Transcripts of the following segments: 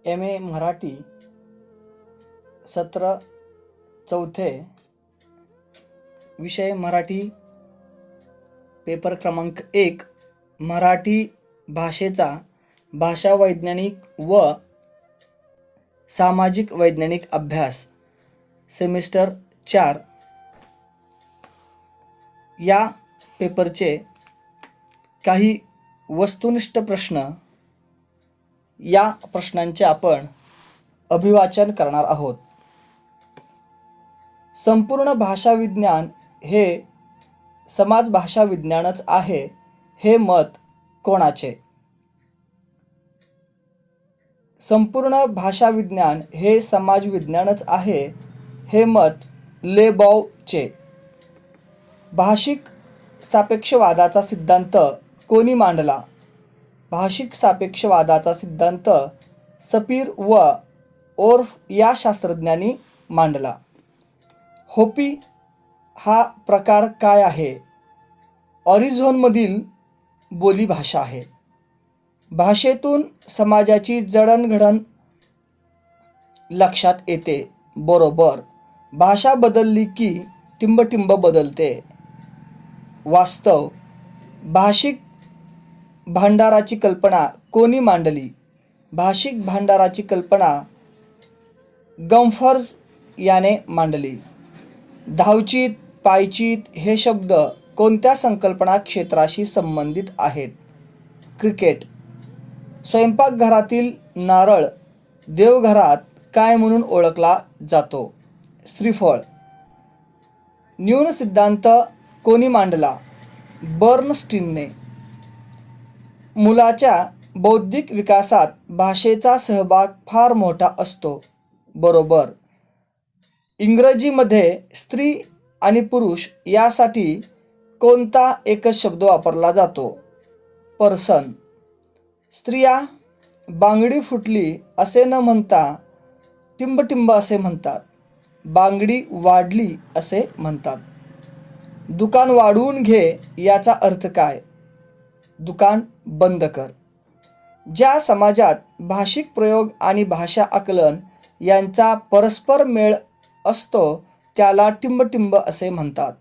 MA Marathi सत्र चौथे, विषय मराठी, पेपर क्रमांक 1, मराठी भाषेचा भाषा वैज्ञानिक व सामाजिक वैज्ञानिक अभ्यास, सेमिस्टर 4 या पेपरचे काही वस्तुनिष्ठ प्रश्न, या प्रश्नांचे आपण अभिवाचन करणार आहोत. संपूर्ण भाषा विज्ञान हे समाज भाषा विज्ञानच आहे, हे मत कोणाचे? संपूर्ण भाषा विज्ञान हे समाज विज्ञानच आहे, हे मत लेबॉवचे. भाषिक सापेक्षवादाचा सिद्धांत कोणी मांडला? भाषिक सापेक्षवादाचा सिद्धांत सपीर व ओर्फ या शास्त्रज्ञांनी मांडला. होपी हा प्रकार काय आहे? ऑरिझोनमधील बोलीभाषा आहे. भाषेतून समाजाची जडणघडण लक्षात येते. बरोबर. भाषा बदलली की टिंबटिंब बदलते. वास्तव. भाषिक भांडाराची कल्पना कोणी मांडली? भाषिक भांडाराची कल्पना गम्फर्स याने मांडली. धावचीत, पायचीत हे शब्द कोणत्या संकल्पना क्षेत्राशी संबंधित आहेत? क्रिकेट. स्वयंपाकघरातील नारळ देवघरात काय म्हणून ओळखला जातो? श्रीफळ. न्यून सिद्धांत कोणी मांडला? बर्नस्टीनने. मुलाच्या बौद्धिक विकासात भाषेचा सहभाग फार मोठा असतो. बरोबर. इंग्रजीमध्ये स्त्री आणि पुरुष यासाठी कोणता एकच शब्द वापरला जातो? पर्सन. स्त्रिया बांगडी फुटली असे न म्हणता टिंबटिंब असे म्हणतात. बांगडी वाढली असे म्हणतात. दुकान वाढवून घे याचा अर्थ काय? दुकान बंद कर. ज्या समाजात भाषिक प्रयोग आणि भाषा आकलन यांचा परस्पर मेळ असतो त्याला टिंबटिंब असे म्हणतात.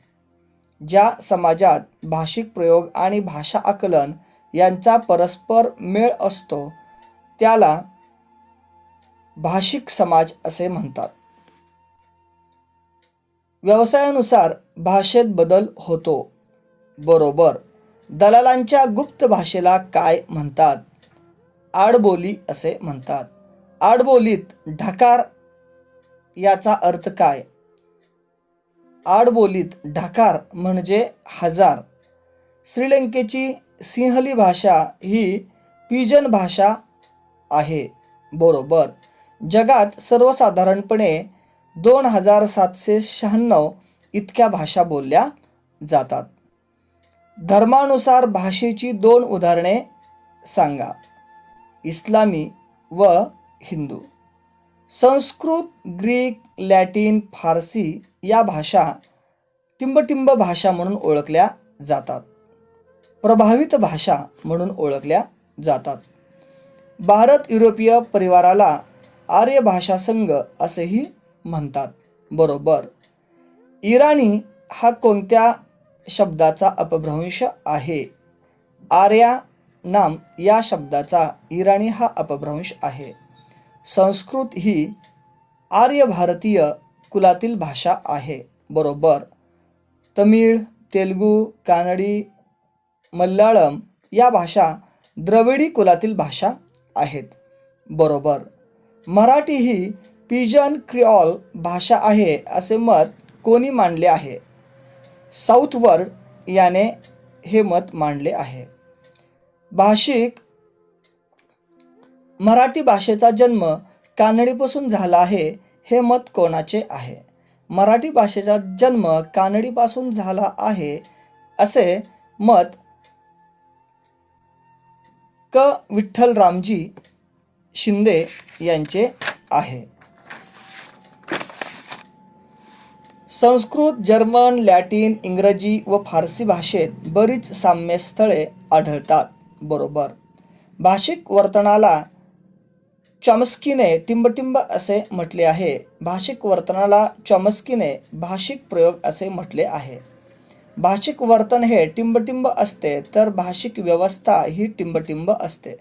ज्या समाजात भाषिक प्रयोग आणि भाषा आकलन यांचा परस्पर मेळ असतो त्याला भाषिक समाज असे म्हणतात. व्यवसायानुसार भाषेत बदल होतो. बरोबर. दलालांच्या गुप्त भाषेला काय म्हणतात? आडबोली असे म्हणतात. आडबोलीत ढकार याचा अर्थ काय? आडबोलीत ढकार म्हणजे हजार. श्रीलंकेची सिंहली भाषा ही पिजन भाषा आहे. बरोबर. जगात सर्वसाधारणपणे 2796 इतक्या भाषा बोलल्या जातात. धर्मानुसार भाषेची 2 उदाहरणे सांगा. इस्लामी व हिंदू. संस्कृत, ग्रीक, लॅटिन, फारसी या भाषा टिंबटिंब भाषा म्हणून ओळखल्या जातात. प्रभावित भाषा म्हणून ओळखल्या जातात. भारत युरोपीय परिवाराला आर्य भाषा संघ असेही म्हणतात. बरोबर. इराणी हा कोणत्या शब्दाचा अपभ्रंश आहे? आर्या नाम या शब्दाचा इराणी हा अपभ्रंश आहे. संस्कृत ही आर्य भारतीय कुलातील भाषा आहे. बरोबर. तमिळ, तेलुगू, कानडी, मल्याळम या भाषा द्रविडी कुलातील भाषा आहेत. बरोबर. मराठी ही पिजन क्रिऑल भाषा आहे असे मत कोणी मांडले आहे? साऊथवर्ड याने हे मत मांडले आहे. भाषिक मराठी भाषेचा जन्म कानडीपासून झाला आहे, हे मत कोणाचे आहे? मराठी भाषेचा जन्म कानडीपासून झाला आहे असे मत क. विठ्ठलरामजी शिंदे यांचे आहे. संस्कृत, जर्मन, लॅटिन, इंग्रजी व फारसी भाषेत बरीच साम्यस्थळे आढळतात. बरोबर. भाषिक वर्तनाला चॉम्स्कीने टिंबटिंब असे म्हटले आहे. भाषिक वर्तनाला चॉम्स्कीने भाषिक प्रयोग असे म्हटले आहे. भाषिक वर्तन हे टिंबटिंब असते तर भाषिक व्यवस्था ही टिंबटिंब असते.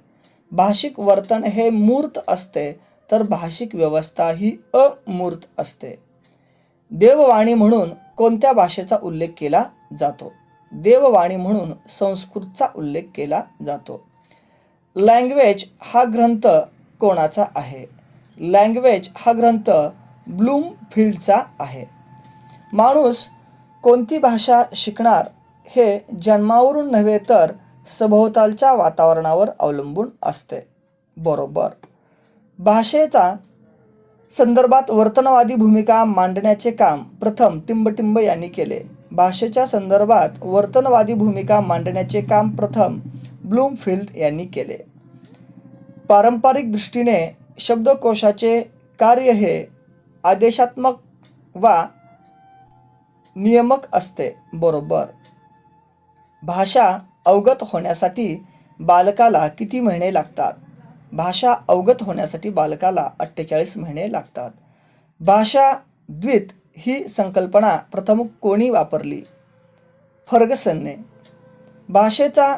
भाषिक वर्तन हे मूर्त असते तर भाषिक व्यवस्था ही अमूर्त असते. देववाणी म्हणून कोणत्या भाषेचा उल्लेख केला जातो? देववाणी म्हणून संस्कृतचा उल्लेख केला जातो. लँग्वेज हा ग्रंथ कोणाचा आहे? लँग्वेज हा ग्रंथ ब्लूमफिल्डचा आहे. माणूस कोणती भाषा शिकणार हे जन्मावरून नव्हे तर सभोवतालच्या वातावरणावर अवलंबून असते. बरोबर. भाषेचा संदर्भात वर्तनवादी भूमिका मांडण्याचे काम प्रथम टिंबटिंब यांनी केले. भाषेच्या संदर्भात वर्तनवादी भूमिका मांडण्याचे काम प्रथम ब्लूमफिल्ड यांनी केले. पारंपरिक दृष्टीने शब्दकोशाचे कार्य हे आदेशात्मक वा नियामक असते. बरोबर. भाषा अवगत होण्यासाठी बालकाला किती महिने लागतात? भाषा अवगत होण्यासाठी बालकाला 48 महिने लागतात. भाषा द्वित ही संकल्पना प्रथम कोणी वापरली? फर्गसनने. भाषेचा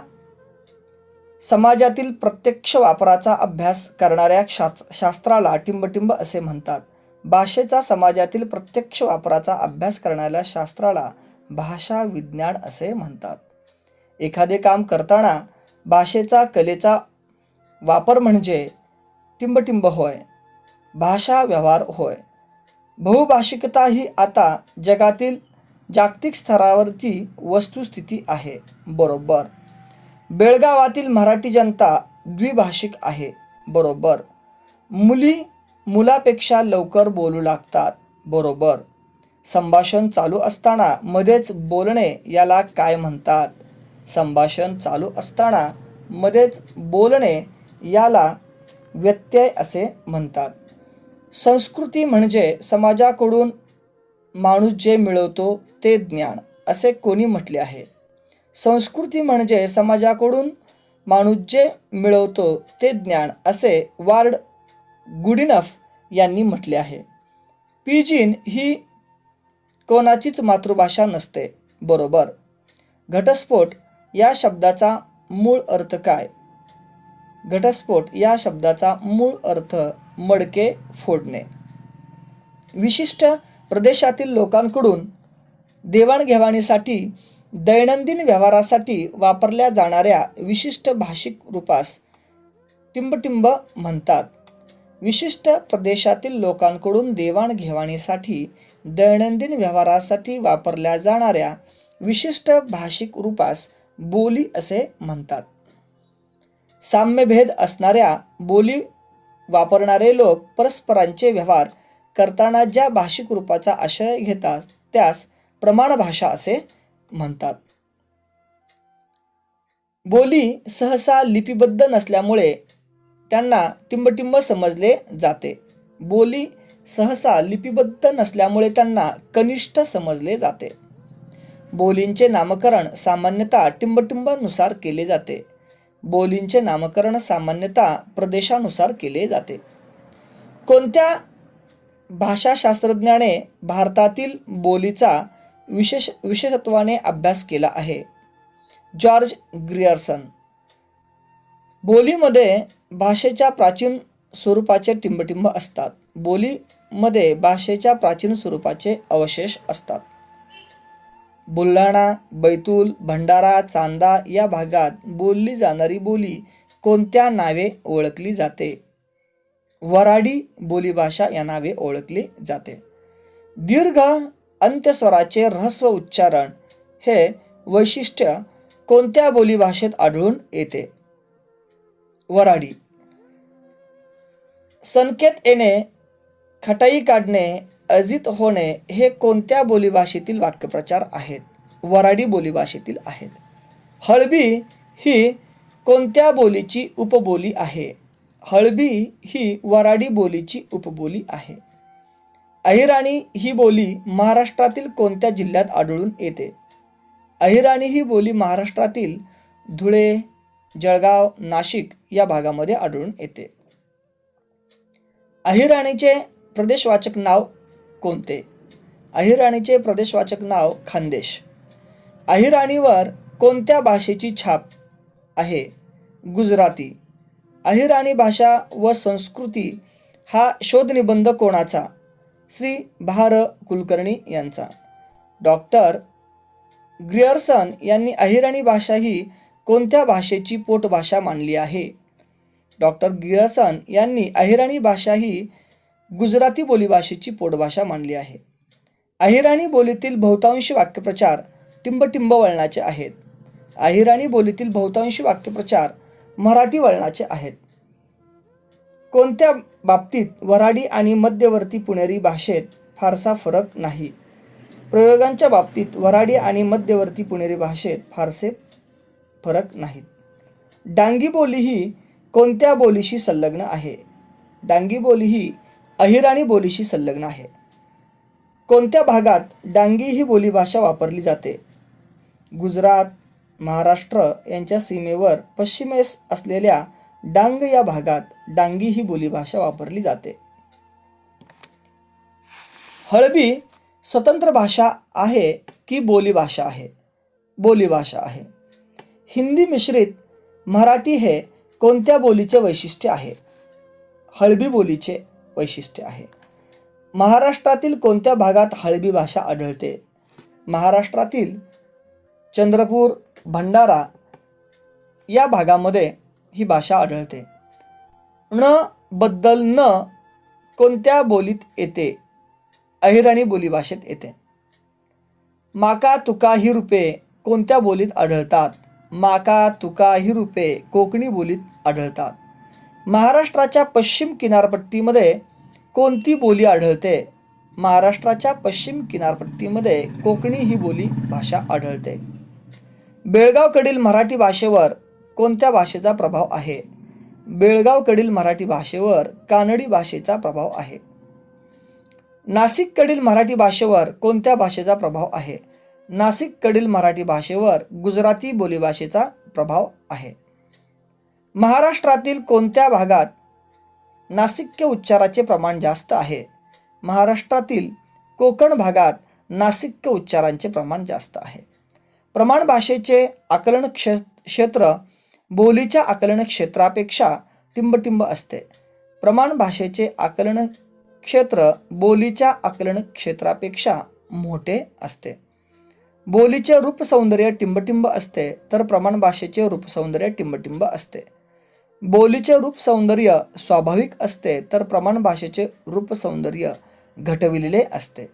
समाजातील प्रत्यक्ष वापराचा अभ्यास करणाऱ्या शास्त्राला टिंबटिंब असे म्हणतात. भाषेचा समाजातील प्रत्यक्ष वापराचा अभ्यास करणाऱ्या शास्त्राला भाषा विज्ञान असे म्हणतात. एखादे काम करताना भाषेचा कलेचा वापर म्हणजे टिंबटिंब होय. भाषा व्यवहार होय. बहुभाषिकता ही आता जगातील जागतिक स्तरावरची वस्तुस्थिती आहे. बरोबर. बेळगावातील मराठी जनता द्विभाषिक आहे. बरोबर. मुली मुलापेक्षा लवकर बोलू लागतात. बरोबर. संभाषण चालू असताना मध्येच बोलणे याला काय म्हणतात? संभाषण चालू असताना मध्येच बोलणे याला व्यत्यय असे म्हणतात. संस्कृती म्हणजे समाजाकडून माणूस जे मिळवतो ते ज्ञान असे कोणी म्हटले आहे? संस्कृती म्हणजे समाजाकडून माणूस जे मिळवतो ते ज्ञान असे वार्ड गुडिनफ यांनी म्हटले आहे. पिजिन ही कोणाचीच मातृभाषा नसते. बरोबर. घटस्फोट या शब्दाचा मूळ अर्थ काय? घटस्फोट या शब्दाचा मूळ अर्थ मडके फोडणे. विशिष्ट प्रदेशातील लोकांकडून देवाणघेवाणीसाठी दैनंदिन व्यवहारासाठी वापरल्या जाणाऱ्या विशिष्ट भाषिक रूपास टिंबटिंब म्हणतात. विशिष्ट प्रदेशातील लोकांकडून देवाणघेवाणीसाठी दैनंदिन व्यवहारासाठी वापरल्या जाणाऱ्या विशिष्ट भाषिक रूपास बोली असे म्हणतात. साम्यभेद असणाऱ्या बोली वापरणारे लोक परस्परांचे व्यवहार करताना ज्या भाषिक रूपाचा आश्रय घेतात त्यास प्रमाण भाषा असे म्हणतात. बोली सहसा लिपिबद्ध नसल्यामुळे त्यांना टिंबटिंब समजले जाते. बोली सहसा लिपिबद्ध नसल्यामुळे त्यांना कनिष्ठ समजले जाते. बोलींचे नामकरण सामान्यतः टिंबटिंबानुसार केले जाते. बोलींचे नामकरण सामान्यतः प्रदेशानुसार केले जाते. कोणत्या भाषाशास्त्रज्ञाने भारतातील बोलीचा विशेषत्वाने अभ्यास केला आहे? George Grierson. बोलीमध्ये भाषेच्या प्राचीन स्वरूपाचे टिंबटिंब असतात. बोलीमध्ये भाषेच्या प्राचीन स्वरूपाचे अवशेष असतात. बुलढाणा, बैतूल, भंडारा, चांदा या भागात बोलली जाणारी बोली कोणत्या नावे ओळखली जाते? वऱ्हाडी बोलीभाषा या नावे ओळखली जाते. दीर्घ अंत्यस्वराचे ऱ्हस्व उच्चारण हे वैशिष्ट्य कोणत्या बोलीभाषेत आढळून येते? वऱ्हाडी. संकेत येणे, खटाई काढणे, अजित होणे हे कोणत्या बोलीभाषेतील वाक्यप्रचार आहेत? वऱ्हाडी बोलीभाषेतील आहेत. हळबी ही कोणत्या बोलीची उपबोली आहे? हळबी ही वऱ्हाडी बोलीची उपबोली आहे. अहिराणी ही बोली महाराष्ट्रातील कोणत्या जिल्ह्यात आढळून येते? अहिराणी ही बोली महाराष्ट्रातील धुळे, जळगाव, नाशिक या भागामध्ये आढळून येते. अहिराणीचे प्रदेशवाचक नाव कोणते? अहिराणीचे प्रदेशवाचक नाव खानदेश. अहिराणीवर कोणत्या भाषेची छाप आहे? गुजराती. अहिराणी भाषा व संस्कृती हा शोधनिबंध कोणाचा? श्री भार कुलकर्णी यांचा. डॉक्टर ग्रिअर्सन यांनी अहिराणी भाषा ही कोणत्या भाषेची पोटभाषा मानली आहे? डॉक्टर ग्रिअर्सन यांनी अहिराणी भाषा ही गुजराती बोलीभाषेची पोटभाषा मानली आहे. अहिराणी बोलीतील बहुतांशी वाक्यप्रचार टिंबटिंब वळणाचे आहेत. अहिराणी बोलीतील बहुतांशी वाक्यप्रचार मराठी वळणाचे आहेत. कोणत्या बाबतीत वऱ्हाडी आणि मध्यवर्ती पुणेरी भाषेत फारसा फरक नाही? प्रयोगांच्या बाबतीत वऱ्हाडी आणि मध्यवर्ती पुणेरी भाषेत फारसे फरक नाहीत. डांगी बोली ही कोणत्या बोलीशी संलग्न आहे? डांगी बोली ही अहिराणी बोलीशी संलग्न आहे. कोणत्या भागात डांगी ही बोलीभाषा वापरली जाते? गुजरात, महाराष्ट्र यांच्या सीमेवर पश्चिमेस असलेल्या डांग या भागात डांगी ही बोलीभाषा वापरली जाते. हळबी स्वतंत्र भाषा आहे की बोलीभाषा आहे? बोलीभाषा आहे. हिंदी मिश्रित मराठी हे कोणत्या बोलीचे वैशिष्ट्य आहे? हळबी बोलीचे वैशिष्ट्य आहे. महाराष्ट्रातील कोणत्या भागात हळबी भाषा आढळते? महाराष्ट्रातील चंद्रपूर, भंडारा या भागामध्ये ही भाषा आढळते. न बद्दल न कोणत्या बोलीत येते? अहिराणी बोलीभाषेत येते. माका तुका ही रूपे कोणत्या बोलीत आढळतात? माका तुका ही रूपे कोकणी बोलीत आढळतात. महाराष्ट्राच्या पश्चिम किनारपट्टीमध्ये कोणती बोली आढळते? महाराष्ट्राच्या पश्चिम किनारपट्टीमध्ये कोकणी ही बोली भाषा आढळते. बेळगावकडील मराठी भाषेवर कोणत्या भाषेचा प्रभाव आहे? बेळगावकडील मराठी भाषेवर कानडी भाषेचा प्रभाव आहे. नाशिककडील मराठी भाषेवर कोणत्या भाषेचा प्रभाव आहे? नाशिककडील मराठी भाषेवर गुजराती बोलीभाषेचा प्रभाव आहे. महाराष्ट्रातील कोणत्या भागात नासिक्य उच्चाराचे प्रमाण जास्त आहे? महाराष्ट्रातील कोकण भागात नासिक्य उच्चारांचे प्रमाण जास्त आहे. प्रमाण भाषेचे आकलन क्षेत्र बोलीच्या आकलन क्षेत्रापेक्षा टिंबटिंब असते. प्रमाण भाषेचे आकलन क्षेत्र बोलीच्या आकलन क्षेत्रापेक्षा मोठे असते. बोलीचे रूप सौंदर्य टिंबटिंब असते तर प्रमाण भाषेचे रूप सौंदर्य टिंबटिंब असते. बोलीचे रूप सौंदर्य स्वाभाविक असते तर प्रमाण भाषेचे रूप सौंदर्य घटविलेले असते.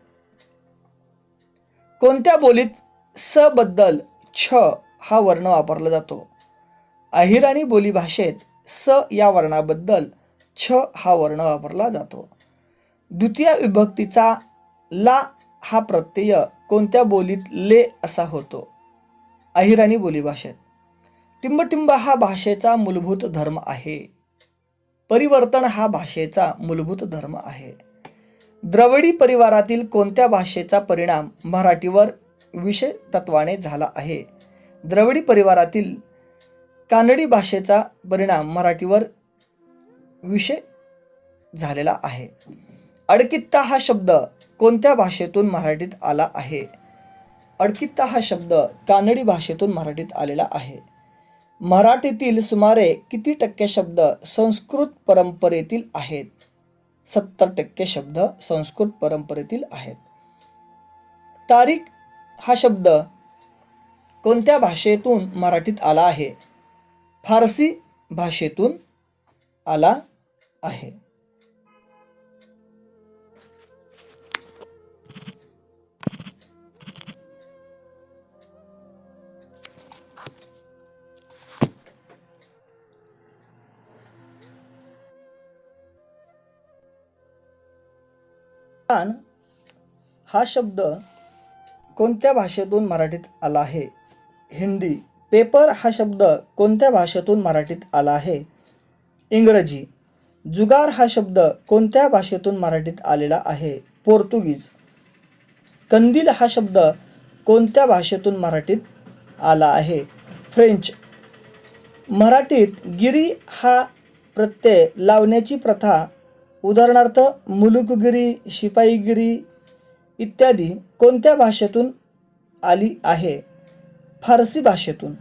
कोणत्या बोलीत स बद्दल छ हा वर्ण वापरला जातो? अहिराणी बोली भाषेत स या वर्णाबद्दल छ हा वर्ण वापरला जातो. द्वितीय विभक्तीचा ला हा प्रत्यय कोणत्या बोलीत ले असा होतो? अहिराणी बोली भाषेत. टिंबटिंब हा भाषेचा मूलभूत धर्म आहे. परिवर्तन हा भाषेचा मूलभूत धर्म आहे. द्रविडी परिवारातील कोणत्या भाषेचा परिणाम मराठीवर विषय तत्वाने झाला आहे? द्रविडी परिवारातील कानडी भाषेचा परिणाम मराठीवर विषय झालेला आहे. अडकित्ता हा शब्द कोणत्या भाषेतून मराठीत आला आहे? अडकित्ता हा शब्द कानडी भाषेतून मराठीत आलेला आहे. मराठीतील सुमारे किती टक्के शब्द संस्कृत परंपरेतील आहेत? 70% शब्द संस्कृत परंपरेतील आहेत. तारीख हा शब्द कोणत्या भाषेतून मराठीत आला आहे? फारसी भाषेतून आला आहे. हा शब्द कोणत्या भाषेतून मराठीत आला आहे? हिंदी. पेपर हा शब्द कोणत्या भाषेतून मराठीत आला आहे? इंग्रजी. जुगार हा शब्द कोणत्या भाषेतून मराठीत आलेला आहे? पोर्तुगीज. कंदील हा शब्द कोणत्या भाषेतून मराठीत आला आहे? फ्रेंच. मराठीत गिरी हा प्रत्यय लावण्याची प्रथा उदाहरणार्थ मुलुकगिरी, शिपाईगिरी इत्यादी कोणत्या भाषेतून आली आहे? फारसी भाषेतून.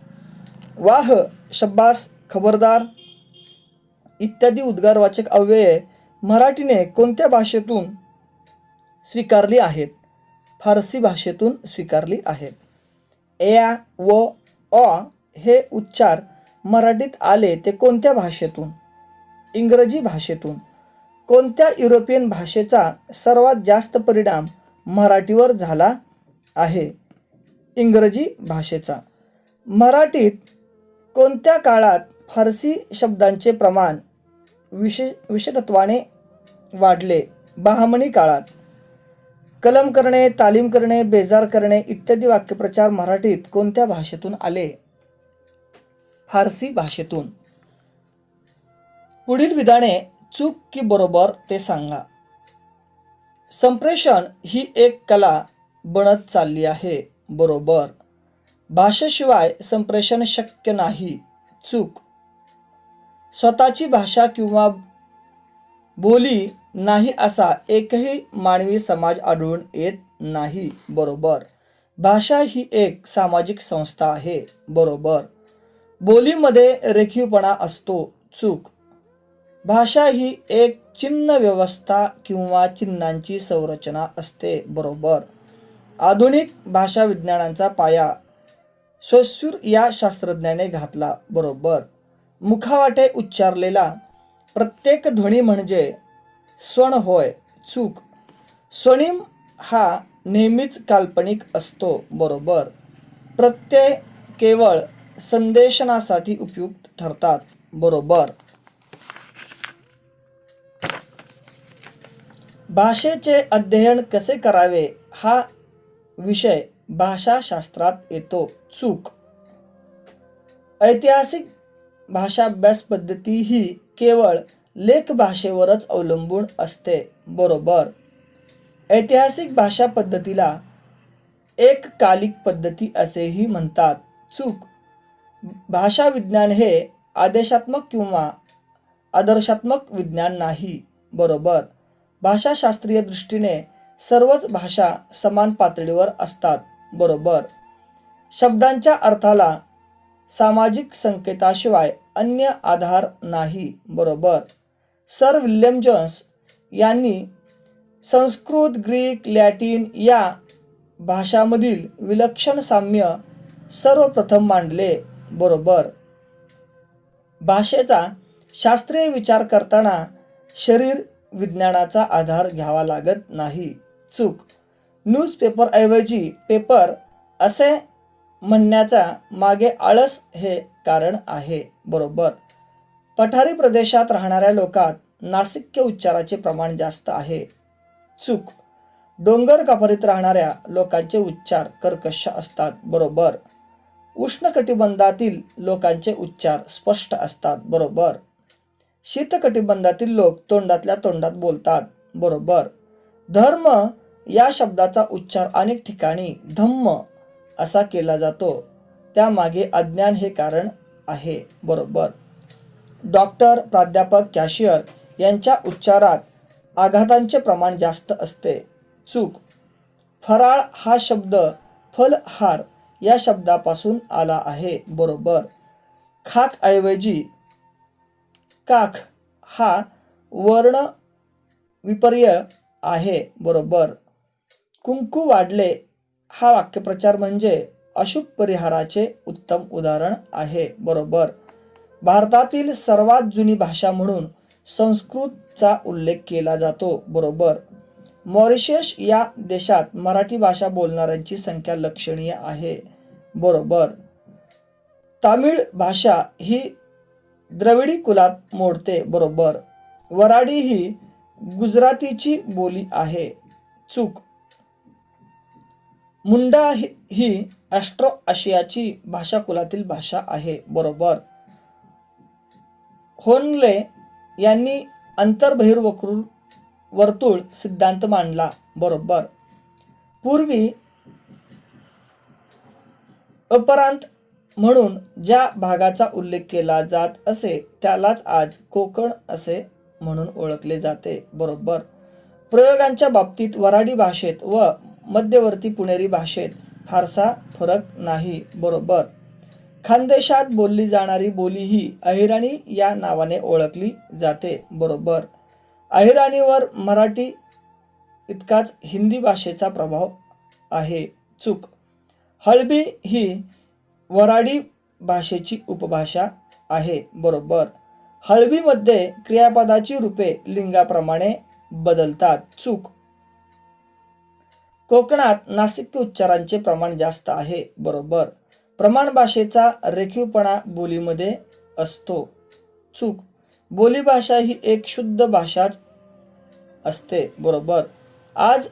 वाह, शब्बास, खबरदार इत्यादी उद्गारवाचक अव्यये मराठीने कोणत्या भाषेतून स्वीकारली आहेत? फारसी भाषेतून स्वीकारली आहेत. या व अ हे उच्चार मराठीत आले ते कोणत्या भाषेतून? इंग्रजी भाषेतून. कोणत्या युरोपियन भाषेचा सर्वात जास्त परिणाम मराठीवर झाला आहे? इंग्रजी भाषेचा. मराठीत कोणत्या काळात फारसी शब्दांचे प्रमाण विशेषत्वाने वाढले? बहामनी काळात. कलम करणे, तालीम करणे, बेजार करणे इत्यादी वाक्यप्रचार मराठीत कोणत्या भाषेतून आले? फारसी भाषेतून. पुढील विधाने चूक की बरोबर ते सांगा. संप्रेषण ही एक कला बनत चालली आहे. बरोबर. भाषेशिवाय संप्रेषण शक्य नाही. चूक. स्वतःची भाषा किंवा बोली नाही असा एकही मानवी समाज आढळून येत नाही. बरोबर. भाषा ही एक सामाजिक संस्था आहे. बरोबर. बोलीमध्ये रेखीवपणा असतो. चूक. भाषा ही एक चिन्ह व्यवस्था किंवा चिन्हांची संरचना असते. बरोबर. आधुनिक भाषा विज्ञानाचा पाया सोस्यूर या शास्त्रज्ञाने घातला. बरोबर. मुखावाटे उच्चारलेला प्रत्येक ध्वनी म्हणजे स्वन होय. चूक. स्वनिम हा नेहमीच काल्पनिक असतो. बरोबर. प्रत्यय केवळ संदेशनासाठी उपयुक्त ठरतात. बरोबर. भाषेचे अध्ययन कसे करावे हा विषय भाषाशास्त्रात येतो. चूक. ऐतिहासिक भाषाभ्यास पद्धती ही केवळ लेख भाषेवरच अवलंबून असते. बरोबर. ऐतिहासिक भाषा पद्धतीला एककालिक पद्धती असेही म्हणतात. चूक. भाषा विज्ञान हे आदेशात्मक किंवा आदर्शात्मक विज्ञान नाही. बरोबर. भाषाशास्त्रीय दृष्टीने सर्वच भाषा समान पातळीवर असतात. बरोबर. शब्दांच्या अर्थाला सामाजिक संकेताशिवाय अन्य आधार नाही. बरोबर. सर विल्यम जोन्स यांनी संस्कृत, ग्रीक, लॅटिन या भाषांमधील विलक्षण साम्य सर्वप्रथम मांडले. बरोबर. भाषेचा शास्त्रीय विचार करताना शरीर विज्ञानाचा आधार घ्यावा लागत नाही. चूक. न्यूजपेपर ऐवजी पेपर असे म्हणण्याचा मागे आळस हे कारण आहे. बरोबर. पठारी प्रदेशात राहणाऱ्या लोकात नासिक्य उच्चाराचे प्रमाण जास्त आहे. चूक. डोंगर कापरीत राहणाऱ्या लोकांचे उच्चार कर्कश असतात. बरोबर. उष्णकटिबंधातील लोकांचे उच्चार स्पष्ट असतात. बरोबर. शीतकटिबंधातील लोक तोंडातल्या तोंडात बोलतात. बरोबर. धर्म या शब्दाचा उच्चार अनेक ठिकाणी धम्म असा केला जातो. त्यामागे अज्ञान हे कारण आहे. बरोबर. डॉक्टर, प्राध्यापक, कॅशियर यांच्या उच्चारात आघातांचे प्रमाण जास्त असते. चूक. फराळ हा शब्द फलहार या शब्दापासून आला आहे. बरोबर. खाक ऐवजी काख हा वर्ण विपर्य आहे. बरोबर. कुंकू वाढले हा वाक्यप्रचार म्हणजे अशुभ परिहाराचे उत्तम उदाहरण आहे. बरोबर. भारतातील सर्वात जुनी भाषा म्हणून संस्कृतचा उल्लेख केला जातो. बरोबर. मॉरिशस या देशात मराठी भाषा बोलणाऱ्यांची संख्या लक्षणीय आहे. बरोबर. तामिळ भाषा ही द्रविडी कुलात मोडते. बरोबर. वराडी ही गुजरातीची बोली आहे. चूक. मुंडा ही ऑस्ट्रो आशियाची भाषा कुलातील भाषा आहे. बरोबर. होनले यांनी वर्तुळ सिद्धांत मांडला. बरोबर. पूर्वी अपरांत म्हणून ज्या भागाचा उल्लेख केला जात असे त्यालाच आज कोकण असे म्हणून ओळखले जाते. बरोबर. प्रयोगांच्या बाबतीत वऱ्हाडी भाषेत व मध्यवर्ती पुणेरी भाषेत फारसा फरक नाही. बरोबर. खानदेशात बोलली जाणारी बोली ही अहिराणी या नावाने ओळखली जाते. बरोबर. अहिराणीवर मराठी इतकाच हिंदी भाषेचा प्रभाव आहे. चूक. हळबी ही वऱ्हाडी भाषेची उपभाषा आहे. बरोबर. हळबीमध्ये क्रियापदाची रूपे लिंगाप्रमाणे बदलतात. चूक. कोकणात नासिक उच्चारांचे प्रमाण जास्त आहे. बरोबर. प्रमाण भाषेचा रेखीवपणा बोलीमध्ये असतो. चूक. बोलीभाषा ही एक शुद्ध भाषाच असते. बरोबर. आज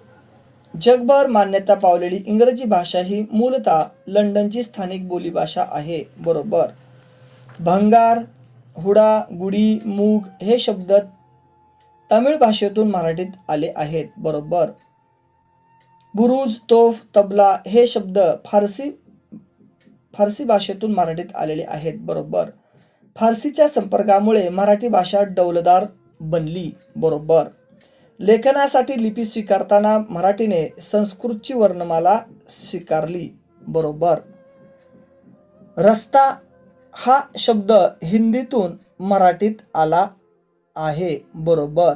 जगभर मान्यता पावलेली इंग्रजी भाषा ही मूलतः लंडनची स्थानिक बोलीभाषा आहे. बरोबर. भंगार, हुडा, गुडी, मूग हे शब्द तमिळ भाषेतून मराठीत आले आहेत. बरोबर. बुरुज, तोफ, तबला हे शब्द फारसी भाषेतून मराठीत आलेले आहेत. बरोबर. फारसीच्या संपर्कामुळे मराठी भाषा डौलदार बनली. बरोबर. लेखनासाठी लिपी स्वीकारताना मराठीने संस्कृतची वर्णमाला स्वीकारली. बरोबर. रस्ता हा शब्द हिंदीतून मराठीत आला आहे. बरोबर.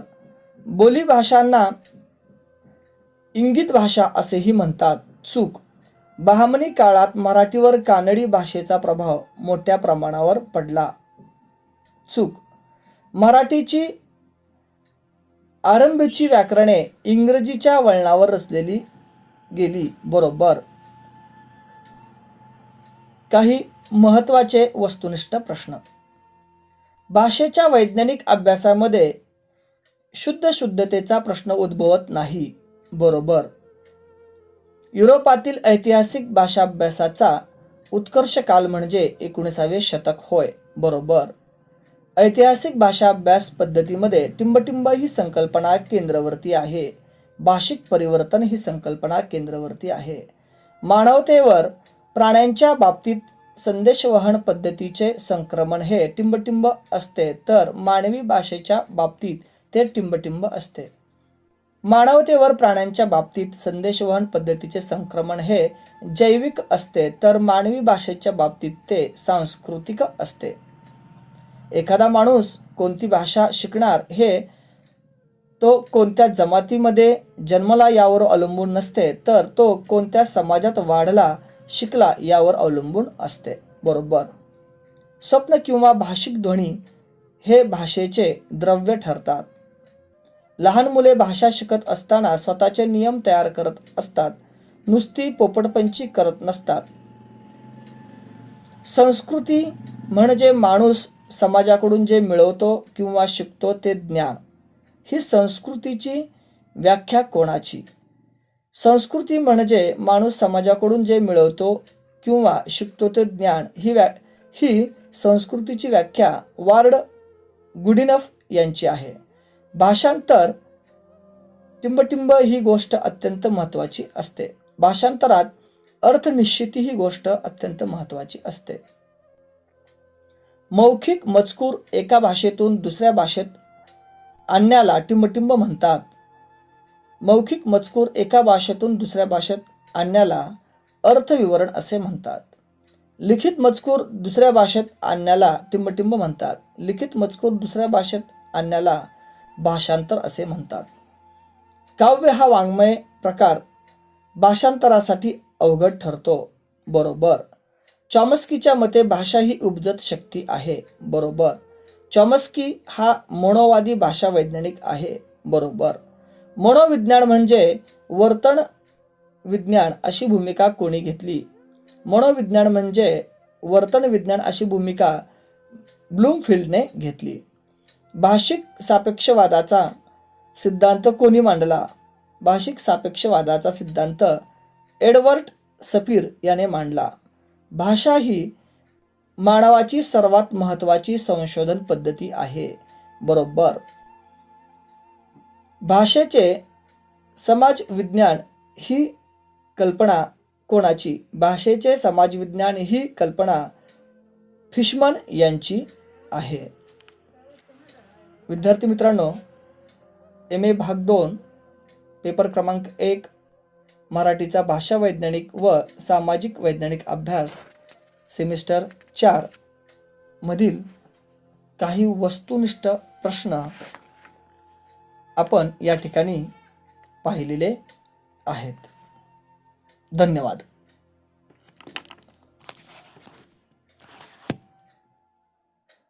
बोलीभाषांना इंगित भाषा असेही म्हणतात. चूक. बहामनी काळात मराठीवर कानडी भाषेचा प्रभाव मोठ्या प्रमाणावर पडला. चूक. मराठीची आरंभीची व्याकरणे इंग्रजीच्या वळणावर रचलेली गेली. बरोबर. काही महत्त्वाचे वस्तुनिष्ठ प्रश्न. भाषेच्या वैज्ञानिक अभ्यासामध्ये शुद्धतेचा प्रश्न उद्भवत नाही. बरोबर. युरोपातील ऐतिहासिक भाषा अभ्यासाचा उत्कर्ष काल म्हणजे 19वे शतक होय. बरोबर. ऐतिहासिक भाषा अभ्यास पद्धतीमध्ये टिंबटिंब ही संकल्पना केंद्रवर्ती आहे. भाषिक परिवर्तन ही संकल्पना केंद्रवर्ती आहे. मानवतेवर प्राण्यांच्या बाबतीत संदेशवहन पद्धतीचे संक्रमण हे टिंबटिंब असते, तर मानवी भाषेच्या बाबतीत ते टिंबटिंब असते. मानवतेवर प्राण्यांच्या बाबतीत संदेशवहन पद्धतीचे संक्रमण हे जैविक असते, तर मानवी भाषेच्या बाबतीत ते सांस्कृतिक असते. एखादा माणूस कोणती भाषा शिकणार हे तो कोणत्या जमातीमध्ये जन्मला यावर अवलंबून नसते, तर तो कोणत्या समाजात वाढला शिकला यावर अवलंबून असते. बरोबर. स्वप्न किंवा भाषिक ध्वनी हे भाषेचे द्रव्य ठरतात. लहान मुले भाषा शिकत असताना स्वतःचे नियम तयार करत असतात, नुसती पोपटपंची करत नसतात. संस्कृती म्हणजे माणूस समाजाकडून जे मिळवतो किंवा शिकतो ते ज्ञान. ही संस्कृतीची व्याख्या कोणाची? संस्कृती म्हणजे माणूस समाजाकडून जे मिळवतो किंवा शिकतो ते ज्ञान. ही संस्कृतीची व्याख्या वार्ड गुडिनफ यांची आहे. भाषांतर टिंबटिंब ही गोष्ट अत्यंत महत्त्वाची असते. भाषांतरात अर्थनिश्चिती ही गोष्ट अत्यंत महत्त्वाची असते. मौखिक मजकूर एका भाषेतून दुसऱ्या भाषेत आणण्याला टिंबटिंब म्हणतात. मौखिक मजकूर एका भाषेतून दुसऱ्या भाषेत आणण्याला अर्थविवरण असे म्हणतात. लिखित मजकूर दुसऱ्या भाषेत आणण्याला टिंबटिंब म्हणतात. लिखित मजकूर दुसऱ्या भाषेत आणण्याला भाषांतर असे म्हणतात. काव्य हा वाङ्मय प्रकार भाषांतरासाठी अवघड ठरतो. बरोबर. चॉम्स्कीच्या मते भाषा ही उपजत शक्ती आहे. बरोबर. चॉम्स्की हा मनोवादी भाषा वैज्ञानिक आहे. बरोबर. मनोविज्ञान म्हणजे वर्तन विज्ञान अशी भूमिका कोणी घेतली? मनोविज्ञान म्हणजे वर्तन विज्ञान अशी भूमिका ब्लूमफिल्डने घेतली. भाषिक सापेक्षवादाचा सिद्धांत कोणी मांडला? भाषिक सापेक्षवादाचा सिद्धांत एडवर्ड सपीर याने मांडला. भाषा ही मानवाची सर्वात महत्त्वाची संशोधन पद्धती आहे. बरोबर. भाषेचे समाज विज्ञान ही कल्पना कोणाची? भाषेचे समाजविज्ञान ही कल्पना फिशमन यांची आहे. विद्यार्थी मित्रांनो, MA भाग 2 पेपर क्रमांक 1 मराठीचा भाषा वैज्ञानिक व सामाजिक वैज्ञानिक अभ्यास सेमिस्टर 4 मधील काही वस्तुनिष्ठ प्रश्न आपण या ठिकाणी पाहिलेले आहेत. धन्यवाद.